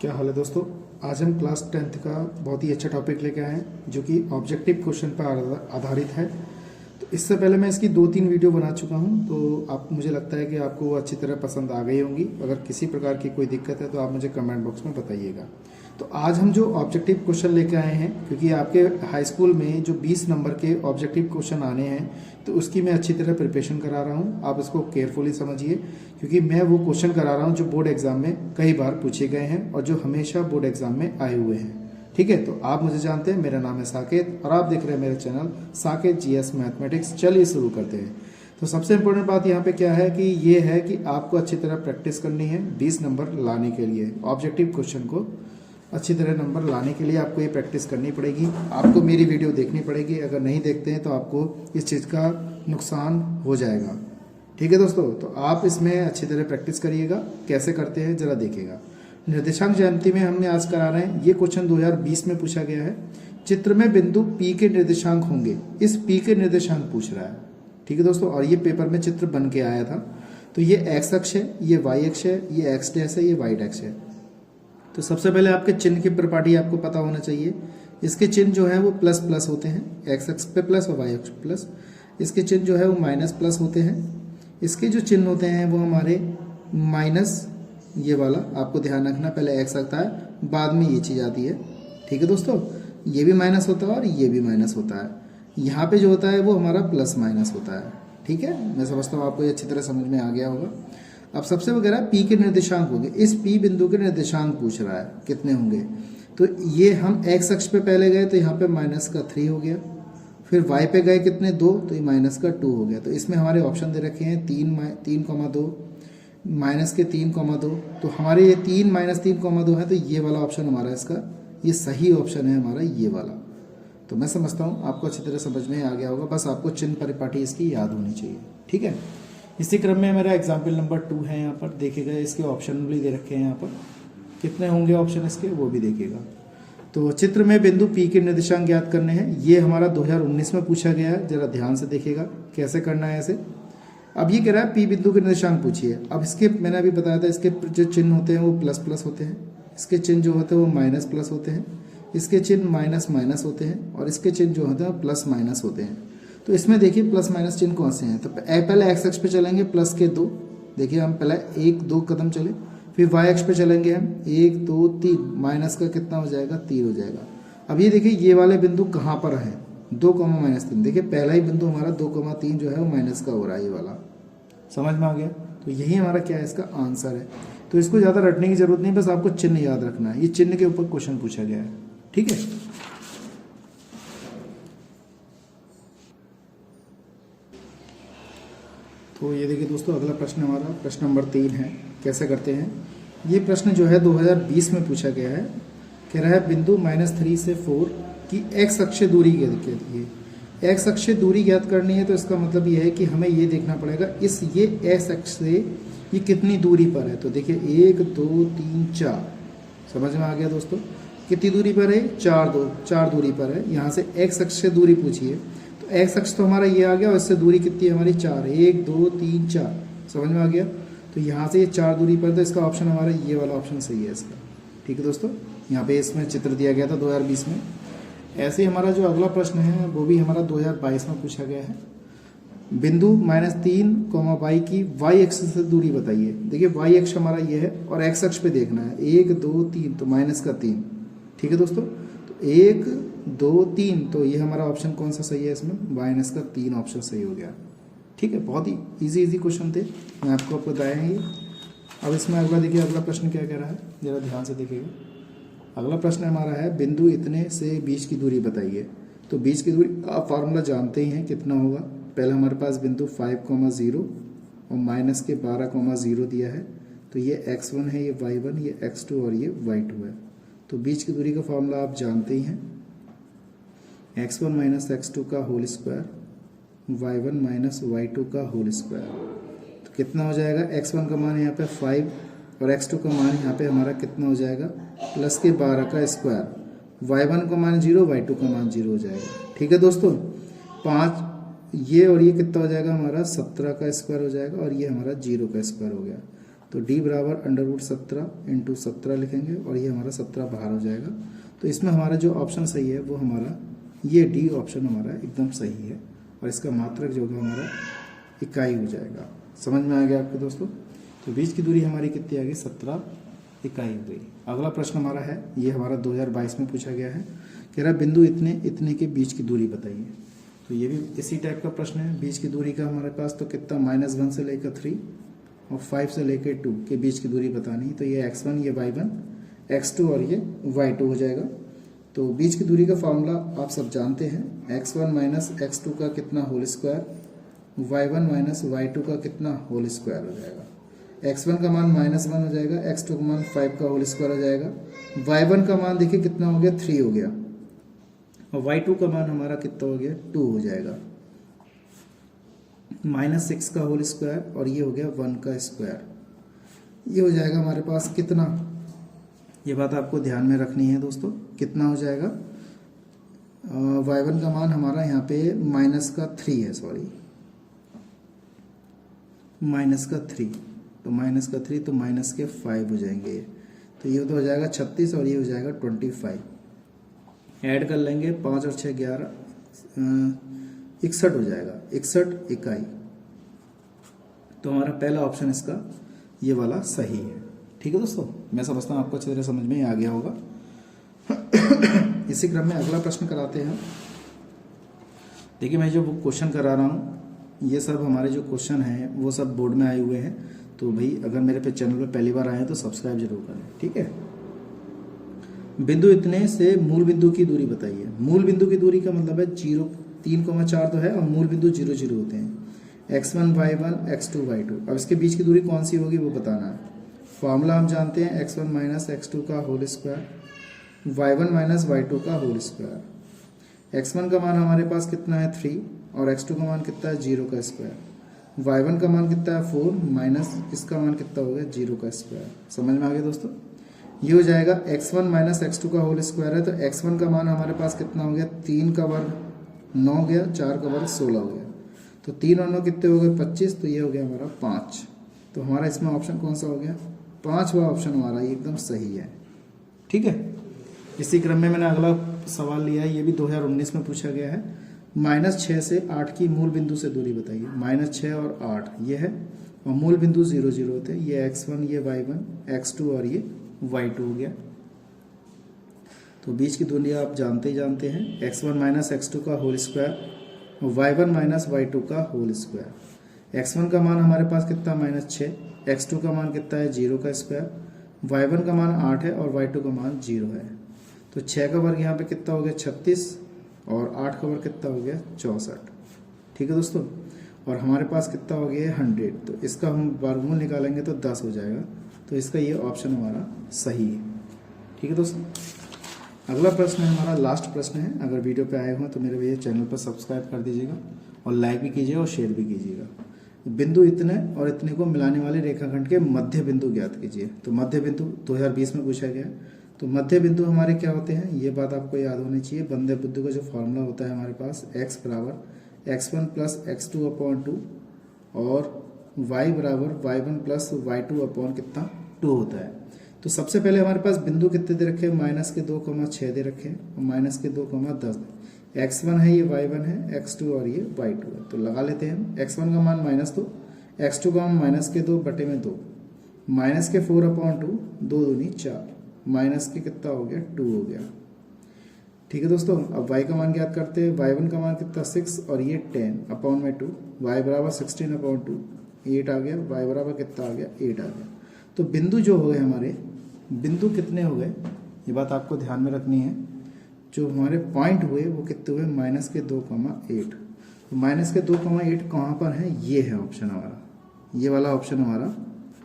क्या हाल है दोस्तों। आज हम क्लास 10th का बहुत ही अच्छा टॉपिक लेके आए हैं जो कि ऑब्जेक्टिव क्वेश्चन पर आधारित है। तो इससे पहले मैं इसकी 2-3 वीडियो बना चुका हूं, तो आप मुझे लगता है कि आपको वो अच्छी तरह पसंद आ गई होंगी। अगर किसी प्रकार की कोई दिक्कत है तो आप मुझे कमेंट बॉक्स में बताइएगा। तो आज हम जो ऑब्जेक्टिव क्वेश्चन लेके आए हैं, क्योंकि आपके हाई स्कूल में जो 20 नंबर के ऑब्जेक्टिव क्वेश्चन आने हैं, तो उसकी मैं अच्छी तरह प्रिपरेशन करा रहा हूँ। आप इसको केयरफुली समझिए, क्योंकि मैं वो क्वेश्चन करा रहा हूँ जो बोर्ड एग्जाम में कई बार पूछे गए हैं और जो हमेशा बोर्ड एग्जाम में आए हुए हैं। ठीक है, तो आप मुझे जानते हैं, मेरा नाम है साकेत और आप देख रहे हैं मेरा चैनल साकेत जीएस मैथमेटिक्स। चलिए शुरू करते हैं। तो सबसे इम्पोर्टेंट बात यहाँ पे क्या है कि ये है कि आपको अच्छी तरह प्रैक्टिस करनी है 20 नंबर लाने के लिए। ऑब्जेक्टिव क्वेश्चन को अच्छी तरह नंबर लाने के लिए आपको ये प्रैक्टिस करनी पड़ेगी। आपको मेरी वीडियो देखनी पड़ेगी। अगर नहीं देखते हैं तो आपको इस चीज़ का नुकसान हो जाएगा। ठीक है दोस्तों, तो आप इसमें अच्छी तरह प्रैक्टिस करिएगा। कैसे करते हैं जरा देखिएगा। निर्देशांक ज्यामिति में हमने आज करा रहे हैं, ये क्वेश्चन 2020 में पूछा गया है। चित्र में बिंदु P के निर्देशांक होंगे, इस P के निर्देशांक पूछ रहा है। ठीक है दोस्तों, और ये पेपर में चित्र बन के आया था। तो ये एक्स अक्ष है, ये वाई अक्ष है, ये एक्स डैश है, ये वाई डैश है। तो सबसे पहले आपके चिन्ह की प्रॉपर्टी आपको पता होना चाहिए। इसके चिन्ह जो है वो प्लस प्लस होते हैं, एक्स अक्ष पे प्लस और वाई अक्ष पे प्लस। इसके चिन्ह जो है वो माइनस प्लस होते हैं। इसके जो चिन्ह होते हैं वो हमारे माइनस, ये वाला आपको ध्यान रखना, पहले एक्स आता है बाद में ये चीज़ आती है। ठीक है दोस्तों, ये भी माइनस होता है और ये भी माइनस होता है। यहाँ पे जो होता है वो हमारा प्लस माइनस होता है। ठीक है, मैं समझता हूँ आपको ये अच्छी तरह समझ में आ गया होगा। अब सबसे वगैरह P के निर्देशांक होंगे, इस P बिंदु के निर्देशांक पूछ रहा है कितने होंगे। तो ये हम एक्स अक्ष पे पहले गए तो यहाँ पे माइनस का 3 हो गया, फिर y पे गए कितने 2, तो ये माइनस का 2 हो गया। तो इसमें हमारे ऑप्शन दे रखे हैं 3,2 माइनस के 3,2। तो हमारे ये 3 माइनस 3,2 है, तो ये वाला ऑप्शन हमारा इसका ये सही ऑप्शन है हमारा, ये वाला। तो मैं समझता हूँ आपको अच्छी तरह समझ में आ गया होगा। बस आपको चिन्ह परिपाटी इसकी याद होनी चाहिए। ठीक है, इसी क्रम में मेरा एग्जाम्पल नंबर 2 है। यहाँ पर देखिएगा, इसके ऑप्शन भी दे रखे हैं। यहाँ पर कितने होंगे ऑप्शन इसके, वो भी देखिएगा। तो चित्र में बिंदु P के निर्देशांक ज्ञात करने हैं, ये हमारा 2019 में पूछा गया है। जरा ध्यान से देखिएगा कैसे करना है ऐसे। अब ये कह रहा है P बिंदु के निर्देशांक पूछिए। अब इसके मैंने अभी बताया था, इसके जो चिन्ह होते हैं वो प्लस प्लस होते हैं, इसके चिन्ह जो होते हैं वो माइनस प्लस होते हैं, इसके चिन्ह माइनस माइनस होते हैं, और इसके चिन्ह जो होते हैं प्लस माइनस होते हैं। तो इसमें देखिए प्लस माइनस चिन्ह कौन से हैं। तो पहले एक्स अक्ष पे चलेंगे, प्लस के 2। देखिए हम पहले 1-2 कदम चले, फिर वाई अक्ष पे चलेंगे हम 1-2-3, माइनस का कितना हो जाएगा 3 हो जाएगा। अब ये देखिए ये वाले बिंदु कहाँ पर है, 2,-3। देखिए पहला ही बिंदु हमारा 2,3 जो है वो माइनस का हो रहा है, ये वाला। समझ में आ गया। तो यही हमारा क्या है, इसका आंसर है। तो इसको ज़्यादा रटने की जरूरत नहीं, बस आपको चिन्ह याद रखना है। ये चिन्ह के ऊपर क्वेश्चन पूछा गया है। ठीक है, तो ये देखिए दोस्तों, अगला प्रश्न हमारा प्रश्न नंबर 3 है। कैसे करते हैं, ये प्रश्न जो है 2020 में पूछा गया है। कह रहा है बिंदु -3 से 4 की एक्स अक्षीय दूरी ज्ञात कीजिए। एक्स अक्षीय दूरी ज्ञात करनी है, तो इसका मतलब ये है कि हमें ये देखना पड़ेगा ये एक्स अक्ष से ये कितनी दूरी पर है। तो देखिए 1 2 3 4, समझ में आ गया दोस्तों। कितनी दूरी पर है, 4 दूरी पर है। यहाँ से एक्स अक्ष से दूरी पूछिए, तो एक्स अक्ष तो हमारा ये आ गया, और इससे दूरी कितनी है हमारी 4, 1 2 3 4, समझ में आ गया। तो यहाँ से ये 4 दूरी पर, तो इसका ऑप्शन हमारा ये वाला ऑप्शन सही है इसका। ठीक है दोस्तों, यहाँ पे इसमें चित्र दिया गया था 2020 में। ऐसे ही हमारा जो अगला प्रश्न है वो भी हमारा 2022 में पूछा गया है। बिंदु -3, y की y अक्ष से दूरी बताइए। देखिए y अक्ष हमारा ये है और x अक्ष पे देखना है 1 2 3, तो माइनस का 3। ठीक है दोस्तों, तो 1 2 3, तो ये हमारा ऑप्शन कौन सा सही है इसमें, माइनस का 3 ऑप्शन सही हो गया। ठीक है, बहुत ही इजी क्वेश्चन थे, मैं आपको बताया है ये। अब इसमें अगला देखिए, अगला प्रश्न क्या कह रहा है, जरा ध्यान से देखिएगा। अगला प्रश्न हमारा है बिंदु इतने से बीच की दूरी बताइए। तो बीच की दूरी आप फार्मूला जानते ही हैं कितना होगा। पहले हमारे पास बिंदु 5,0 और माइनस के 12,0 दिया है। तो ये x1 है, ये y1, ये x2 और ये y2 है। तो बीच की दूरी का फॉर्मूला आप जानते ही हैं, x1 माइनस x2 का whole square, y1 minus y2 का होल स्क्वायर। तो कितना हो जाएगा, x1 का मान यहाँ पे 5 और x2 का मान यहाँ पे हमारा कितना हो जाएगा, प्लस के 12 का स्क्वायर। y1 का मान 0, y2 का मान 0 हो जाएगा। ठीक है दोस्तों, 5 ये और ये कितना हो जाएगा हमारा 17 का स्क्वायर हो जाएगा, और ये हमारा 0 का स्क्वायर हो गया। तो d बराबर √17 इंटू 17 लिखेंगे और ये हमारा 17 बाहर हो जाएगा। तो इसमें हमारा जो ऑप्शन सही है वो हमारा ये डी ऑप्शन हमारा एकदम सही है और इसका मात्रक जो होगा हमारा इकाई हो जाएगा। समझ में आ गया आपके दोस्तों? तो बीच की दूरी हमारी कितनी आ गई? 17 इकाई हो गई। अगला प्रश्न हमारा है, ये हमारा 2022 में पूछा गया है, कह रहा बिंदु इतने इतने के बीच की दूरी बताइए। तो ये भी इसी टाइप का प्रश्न है। बीच की दूरी का हमारे पास तो कितना -1 से लेकर 3 और 5 से लेकर 2 के बीच की दूरी बतानी। तो ये x1 ये y1 x2 और ये y2 हो जाएगा। तो बीच की दूरी का फॉर्मूला आप सब जानते हैं, x1 माइनस x2 का कितना whole square, y1 minus y2 का कितना होल स्क्वायर हो जाएगा। x1 का मान -1 हो जाएगा, x2 का मान 5 का होल स्क्वायर हो जाएगा, y1 का मान देखिए कितना हो गया 3 हो गया और y2 का मान हमारा कितना हो गया 2 हो जाएगा। -6 का होल स्क्वायर और ये हो गया 1 का स्क्वायर, ये हो जाएगा हमारे पास कितना, ये बात आपको ध्यान में रखनी है दोस्तों। कितना हो जाएगा? y1 का मान हमारा यहाँ पे -3 है, सॉरी -3, तो -3 तो -5 हो जाएंगे। तो ये तो हो जाएगा 36 और ये हो जाएगा 25। ऐड कर लेंगे 5 और 6 11 61 हो जाएगा, 61 इकाई। तो हमारा पहला ऑप्शन इसका ये वाला सही है। ठीक है दोस्तों, मैं समझता हूँ आपको अच्छी तरह समझ में आ गया होगा। इसी क्रम में अगला प्रश्न कराते हैं। देखिए मैं जो क्वेश्चन करा रहा हूँ ये सब हमारे जो क्वेश्चन हैं वो सब बोर्ड में आए हुए हैं। तो भाई अगर मेरे पे चैनल पे पहली बार आए हैं तो सब्सक्राइब जरूर करें, ठीक है। बिंदु इतने से मूल बिंदु की दूरी बताइए। मूल बिंदु की दूरी का मतलब है 3,4 तो है और मूल बिंदु 0 0 होते हैं, x1 y1 x2 y2। अब इसके बीच की दूरी कौन सी होगी वो बताना है। फॉर्मूला हम जानते हैं x1 माइनस x2 का whole square, y1 minus y2 का होल स्क्वायर। x1 का मान हमारे पास कितना है 3 और x2 का मान कितना है 0 का स्क्वायर, y1 का मान कितना है 4 माइनस इसका मान कितना हो गया 0 का स्क्वायर। समझ में आ गया दोस्तों? ये हो जाएगा x1 माइनस x2 का होल स्क्वायर है, तो x1 का मान हमारे पास कितना हो गया 3 का वर्ग 9 हो गया, 4 का वर्ग 16 हो गया, तो 3 और 9 कितने हो गए 25, तो ये हो गया हमारा 5। तो हमारा इसमें ऑप्शन कौन सा हो गया? 5वां ऑप्शन हमारा ये एकदम सही है। ठीक है। इसी क्रम में मैंने अगला सवाल लिया है, ये भी 2019 में पूछा गया है। -6 से 8 की मूल बिंदु से दूरी बताइए। -6 और 8 ये है और मूल बिंदु 0 0 होते हैं, ये x1 ये y1 x2 और ये y2 हो गया। तो बीच की दूरी आप जानते ही जानते हैं, x1 माइनस x2 का होल स्क्वायर और y1 माइनस y2 का होल स्क्वायर। x1 का मान हमारे पास कितना -6, x2 का मान कितना है 0 का स्क्वायर, y1 का मान 8 है और y2 का मान 0 है। तो 6 का वर्ग यहाँ पे कितना हो गया 36 और 8 का वर्ग कितना हो गया 64। ठीक है दोस्तों, और हमारे पास कितना हो गया 100, तो इसका हम वर्गमूल निकालेंगे तो 10 हो जाएगा। तो इसका ये ऑप्शन हमारा सही है। ठीक है दोस्तों, अगला प्रश्न है हमारा, लास्ट प्रश्न है। अगर वीडियो पे आए हो तो मेरे भैया चैनल पर सब्सक्राइब कर दीजिएगा और लाइक भी कीजिएगा और शेयर भी कीजिएगा। बिंदु इतने और इतने को मिलाने वाले रेखाखंड के मध्य बिंदु ज्ञात कीजिए। तो मध्य बिंदु 2020 में पूछा गया। तो मध्य बिंदु हमारे क्या होते हैं ये बात आपको याद होनी चाहिए। मध्य बिंदु का जो फॉर्मूला होता है हमारे पास x बराबर x1 प्लस x2 अपॉन 2 और y बराबर y1 प्लस y2 अपॉन कितना 2 होता है। तो सबसे पहले हमारे पास बिंदु कितने दे रखे हैं, -2,6 दे रखे हैं और -2,10। x1 है ये y1 है, x2 और ये y2 है। तो लगा लेते हैं हम। x1 का मान -2, x2 का मान -2 बटे में 2, -4 अपॉन 2, 2 दूनी 4, माइनस के कितना हो गया 2 हो गया। ठीक है दोस्तों, अब y का मान ज्ञात करते हैं। y1 का मान कितना 6 और ये 10 अपॉन में 2, y बराबर 16 अपॉन 2, 8 आ गया, y बराबर कितना आ गया 8 आ गया। तो बिंदु जो हो गए हमारे, बिंदु कितने हो गए ये बात आपको ध्यान में रखनी है। जो हमारे पॉइंट हुए वो कितने हुए -2,8। तो -2,8 कहाँ पर है, ये है ऑप्शन हमारा, ये वाला ऑप्शन हमारा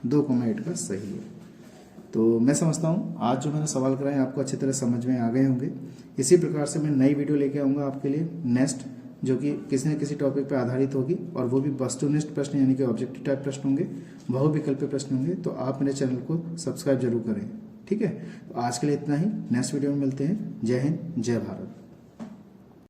2,8 का सही है। तो मैं समझता हूँ आज जो मैंने सवाल कराए आपको अच्छी तरह समझ में आ गए होंगे। इसी प्रकार से मैं नई वीडियो लेके आऊँगा आपके लिए नेक्स्ट, जो कि किसी न किसी टॉपिक पर आधारित होगी और वो भी वस्तुनिष्ठ प्रश्न यानी कि ऑब्जेक्टिव टाइप प्रश्न होंगे, बहुविकल्पीय प्रश्न होंगे। तो आप मेरे चैनल को सब्सक्राइब जरूर करें। ठीक है, तो आज के लिए इतना ही। नेक्स्ट वीडियो में मिलते हैं। जय हिंद, जय भारत।